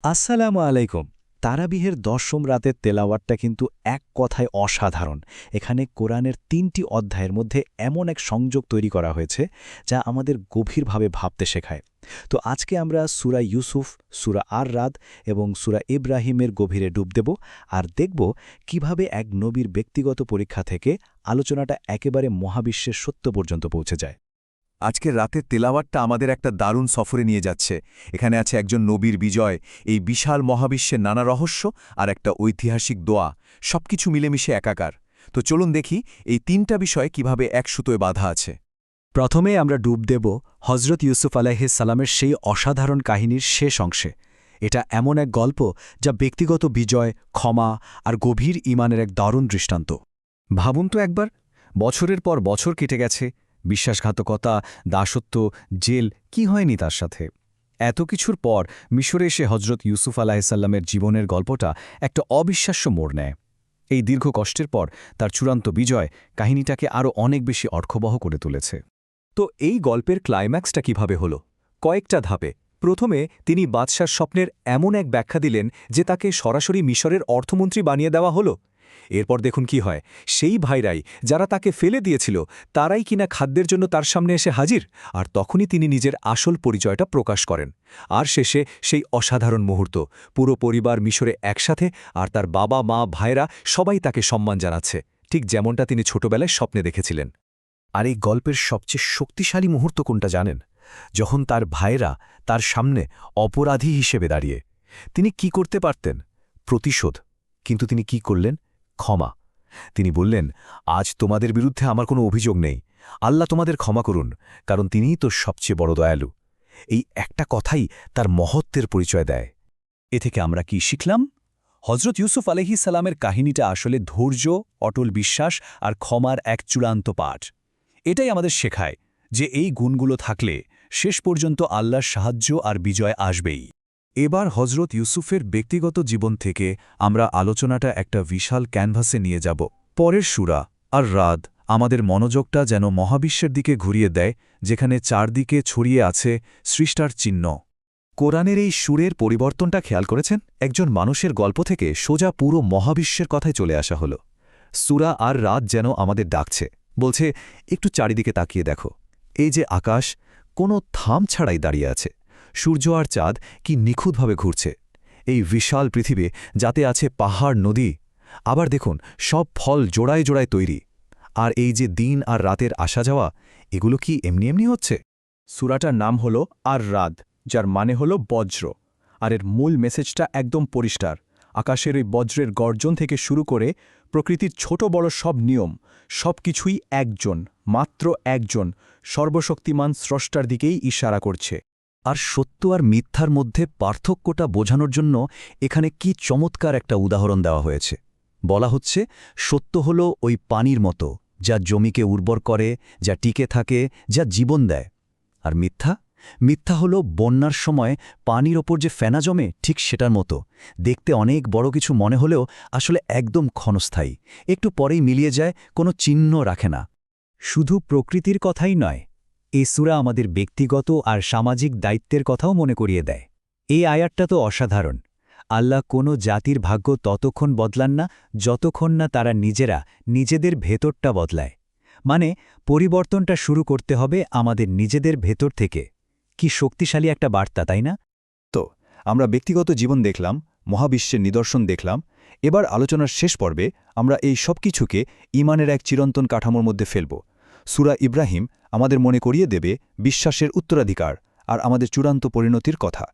আসসালামু আলাইকুম। তারাবিহের ১০ম রাতের তেলাওয়াতটা কিন্তু এক কথায় অসাধারণ। এখানে কোরআনের ৩টি অধ্যায়ের মধ্যে এমন এক সংযোগ তৈরি করা হয়েছে, যা আমাদের গভীরভাবে ভাবতে শেখায়। তো আজকে আমরা সূরা ইউসুফ, সূরা আর রাদ এবং সূরা ইব্রাহিমের গভীরে ডুব দেব আর দেখব কিভাবে এক নবীর ব্যক্তিগত পরীক্ষা থেকে আলোচনাটা একেবারে মহাবিশ্বের সত্য পর্যন্ত পৌঁছে যায়। আজকের রাতের তেলাওয়াতটা আমাদের একটা দারুণ সফরে নিয়ে যাচ্ছে। এখানে আছে একজন নবীর বিজয়, এই বিশাল মহাবিশ্বের নানা রহস্য আর একটা ঐতিহাসিক দোয়া, সবকিছু মিলেমিশে একাকার। তো চলুন দেখি এই তিনটা বিষয় কিভাবে এক সুতোয় বাঁধা আছে। প্রথমে আমরা ডুব দেব হজরত ইউসুফ আলাইহিস সালামের সেই অসাধারণ কাহিনীর শেষ অংশে। এটা এমন এক গল্প যা ব্যক্তিগত বিজয়, ক্ষমা আর গভীর ঈমানের এক দারুণ দৃষ্টান্ত। ভাবুন তো একবার, বছরের পর বছর কেটে গেছে, বিশ্বাসঘাতকতা, দাসত্ব, জেল, কি হয়নি তার সাথে। এত কিছুর পর মিশরে এসে হজরত ইউসুফ আলাহিসাল্লামের জীবনের গল্পটা একটা অবিশ্বাস্য মোড় নেয়। এই দীর্ঘ কষ্টের পর তার চূড়ান্ত বিজয় কাহিনীটাকে আরও অনেক বেশি অর্থবহ করে তুলেছে। তো এই গল্পের ক্লাইম্যাক্সটা কিভাবে হল? কয়েকটা ধাপে। প্রথমে তিনি বাদশার স্বপ্নের এমন এক ব্যাখ্যা দিলেন যে তাকে সরাসরি মিশরের অর্থমন্ত্রী বানিয়ে দেওয়া হল। এরপর দেখুন কি হয়, সেই ভাইরাই যারা তাকে ফেলে দিয়েছিল তারাই কিনা খাদ্যের জন্য তার সামনে এসে হাজির, আর তখনই তিনি নিজের আসল পরিচয়টা প্রকাশ করেন। আর শেষে সেই অসাধারণ মুহূর্ত, পুরো পরিবার মিশরে একসাথে, আর তার বাবা মা ভাইরা সবাই তাকে সম্মান জানাচ্ছে, ঠিক যেমনটা তিনি ছোটবেলায় স্বপ্নে দেখেছিলেন। আর এই গল্পের সবচেয়ে শক্তিশালী মুহূর্ত কোনটা জানেন? যখন তার ভাইরা তার সামনে অপরাধী হিসেবে দাঁড়িয়ে। তিনি কি করতে পারতেন? প্রতিশোধ। কিন্তু তিনি কি করলেন? ক্ষমা। তিনি বললেন, আজ তোমাদের বিরুদ্ধে আমার কোনো অভিযোগ নেই, আল্লাহ তোমাদের ক্ষমা করুন, কারণ তিনিই তো সবচেয়ে বড় দয়ালু। এই একটা কথাই তার মহত্বের পরিচয় দেয়। এ থেকে আমরা কি শিখলাম? হজরত ইউসুফ আলাইহিস সালামের কাহিনীটা আসলে ধৈর্য, অটল বিশ্বাস আর ক্ষমার এক চূড়ান্ত পাঠ। এটাই আমাদের শেখায় যে এই গুণগুলো থাকলে শেষ পর্যন্ত আল্লাহর সাহায্য আর বিজয় আসবেই। এবার হজরত ইউসুফের ব্যক্তিগত জীবন থেকে আমরা আলোচনাটা একটা বিশাল ক্যানভাসে নিয়ে যাব। পরের সূরা আর রাদ আমাদের মনোযোগটা যেন মহাবিশ্বের দিকে ঘুরিয়ে দেয়, যেখানে চারদিকে ছড়িয়ে আছে সৃষ্টার চিহ্ন। কোরআনের এই সুরের পরিবর্তনটা খেয়াল করেছেন? একজন মানুষের গল্প থেকে সোজা পুরো মহাবিশ্বের কথায় চলে আসা হল। সূরা আর রাত যেন আমাদের ডাকছে, বলছে, একটু চারিদিকে তাকিয়ে দেখো। এই যে আকাশ কোনো থাম ছাড়াই দাঁড়িয়ে আছে, সূর্য আর চাঁদ কি নিখুঁতভাবে ঘুরছে। এই বিশাল পৃথিবী যাতে আছে পাহাড়, নদী, আবার দেখুন সব ফল জোড়ায় জোড়ায় তৈরি। আর এই যে দিন আর রাতের আসা যাওয়া, এগুলো কি এমনি এমনি হচ্ছে? সূরাটার নাম হল আর রাদ, যার মানে হল বজ্র। আর এর মূল মেসেজটা একদম পরিষ্কার। আকাশের ওই বজ্রের গর্জন থেকে শুরু করে প্রকৃতির ছোট বড় সব নিয়ম, সব কিছুই একজন, মাত্র একজন সর্বশক্তিমান স্রষ্টার দিকেই ইশারা করছে। আর সত্য আর মিথ্যার মধ্যে পার্থক্যটা বোঝানোর জন্য এখানে কি চমৎকার একটা উদাহরণ দেওয়া হয়েছে। বলা হচ্ছে, সত্য হল ওই পানির মতো, যা জমিকে উর্বর করে, যা টিকে থাকে, যা জীবন দেয়। আর মিথ্যা? মিথ্যা হল বন্যার সময় পানির ওপর যে ফেনা জমে, ঠিক সেটার মতো। দেখতে অনেক বড় কিছু মনে হলেও আসলে একদম ক্ষণস্থায়ী, একটু পরেই মিলিয়ে যায়, কোনো চিহ্ন রাখে না। শুধু প্রকৃতির কথাই নয়, এই সূরা আমাদের ব্যক্তিগত আর সামাজিক দায়িত্বের কথাও মনে করিয়ে দেয়। এই আয়াতটা তো অসাধারণ। আল্লাহ কোনো জাতির ভাগ্য ততক্ষণ বদলান না যতক্ষণ না তারা নিজেরা নিজেদের ভেতরটা বদলায়। মানে পরিবর্তনটা শুরু করতে হবে আমাদের নিজেদের ভেতর থেকে। কি শক্তিশালী একটা বার্তা, তাই না? তো আমরা ব্যক্তিগত জীবন দেখলাম, মহাবিশ্বের নিদর্শন দেখলাম। এবার আলোচনার শেষ পর্বে আমরা এই সব কিছুকে ঈমানের এক চিরন্তন কাঠামোর মধ্যে ফেলব। সূরা ইব্রাহিম আমাদের মনে করিয়ে দেবে বিশ্বাসের উত্তরাধিকার আর আমাদের চূড়ান্ত পরিণতির কথা।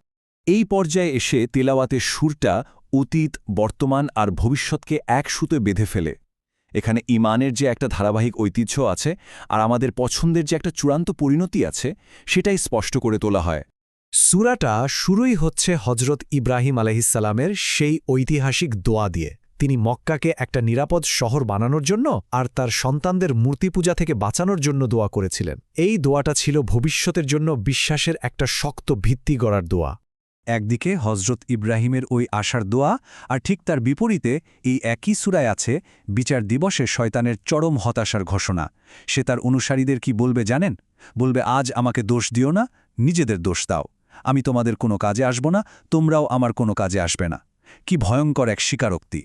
এই পর্যায়ে এসে তেলাওয়াতের সুরটা অতীত, বর্তমান আর ভবিষ্যৎকে এক সুতোয় বেঁধে ফেলে। এখানে ঈমানের যে একটা ধারাবাহিক ঐতিহ্য আছে আর আমাদের পছন্দের যে একটা চূড়ান্ত পরিণতি আছে, সেটাই স্পষ্ট করে তোলা হয়। সূরাটা শুরুই হচ্ছে হজরত ইব্রাহিম আলাইহিসসালামের সেই ঐতিহাসিক দোয়া দিয়ে। তিনি মক্কাকে একটা নিরাপদ শহর বানানোর জন্য আর তার সন্তানদের মূর্তি পূজা থেকে বাঁচানোর জন্য দোয়া করেছিলেন। এই দোয়াটা ছিল ভবিষ্যতের জন্য বিশ্বাসের একটা শক্ত ভিত্তি গড়ার দোয়া। একদিকে হজরত ইব্রাহিমের ওই আশার দোয়া, আর ঠিক তার বিপরীতে এই একই সূরায় আছে বিচার দিবসে শয়তানের চরম হতাশার ঘোষণা। সে তার অনুসারীদের কি বলবে জানেন? বলবে, আজ আমাকে দোষ দিও না, নিজেদের দোষ দাও। আমি তোমাদের কোনো কাজে আসব না, তোমরাও আমার কোনো কাজে আসবে না। কি ভয়ঙ্কর এক স্বীকারোক্তি!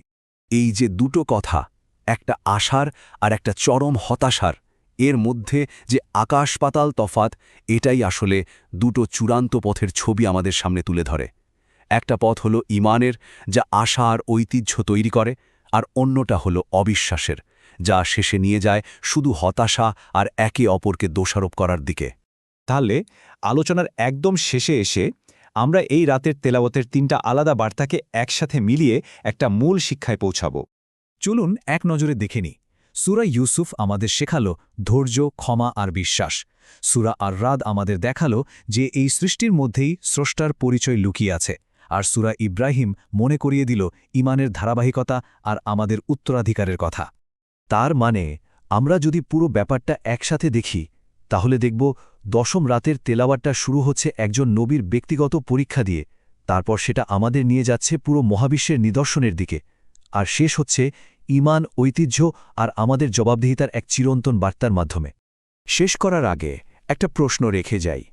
এই যে দুটো কথা, একটা আশার আর একটা চরম হতাশার, এর মধ্যে যে আকাশ পাতাল তফাত, এটাই আসলে দুটো চূড়ান্ত পথের ছবি আমাদের সামনে তুলে ধরে। একটা পথ হলো ঈমানের, যা আশা আর ঐতিহ্য তৈরি করে, আর অন্যটা হলো অবিশ্বাসের, যা শেষে নিয়ে যায় শুধু হতাশা আর একে অপরকে দোষারোপ করার দিকে। তাহলে আলোচনার একদম শেষে এসে আমরা এই রাতের তেলাওয়াতের 3টা আলাদা বার্তাকে একসাথে মিলিয়ে একটা মূল শিক্ষায় পৌঁছাব। চলুন এক নজরে দেখে নিই। সূরা ইউসুফ আমাদের শেখালো ধৈর্য, ক্ষমা আর বিশ্বাস। সূরা আর রাদ আমাদের দেখালো যে এই সৃষ্টির মধ্যেই স্রষ্টার পরিচয় লুকিয়ে আছে। আর সূরা ইব্রাহিম মনে করিয়ে দিল ঈমানের ধারাবাহিকতা আর আমাদের উত্তরাধিকারের কথা। তার মানে আমরা যদি পুরো ব্যাপারটা একসাথে দেখি, তাহলে দেখব 10ম রাতের তেলাওয়াতটা শুরু হচ্ছে একজন নবীর ব্যক্তিগত পরীক্ষা দিয়ে, তারপর সেটা আমাদের নিয়ে যাচ্ছে পুরো মহাবিশ্বের নিদর্শনের দিকে, আর শেষ হচ্ছে ঈমান, ঐতিহ্য আর আমাদের জবাবদিহিতার এক চিরন্তন বার্তার মাধ্যমে। শেষ করার আগে একটা প্রশ্ন রেখে যাই।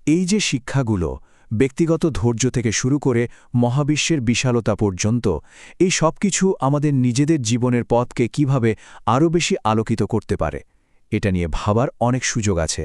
এই যে শিক্ষাগুলো, ব্যক্তিগত ধৈর্য থেকে শুরু করে মহাবিশ্বের বিশালতা পর্যন্ত, এই সব কিছু আমাদের নিজেদের জীবনের পথকে কিভাবে আরও বেশি আলোকিত করতে পারে, এটা নিয়ে ভাবার অনেক সুযোগ আছে।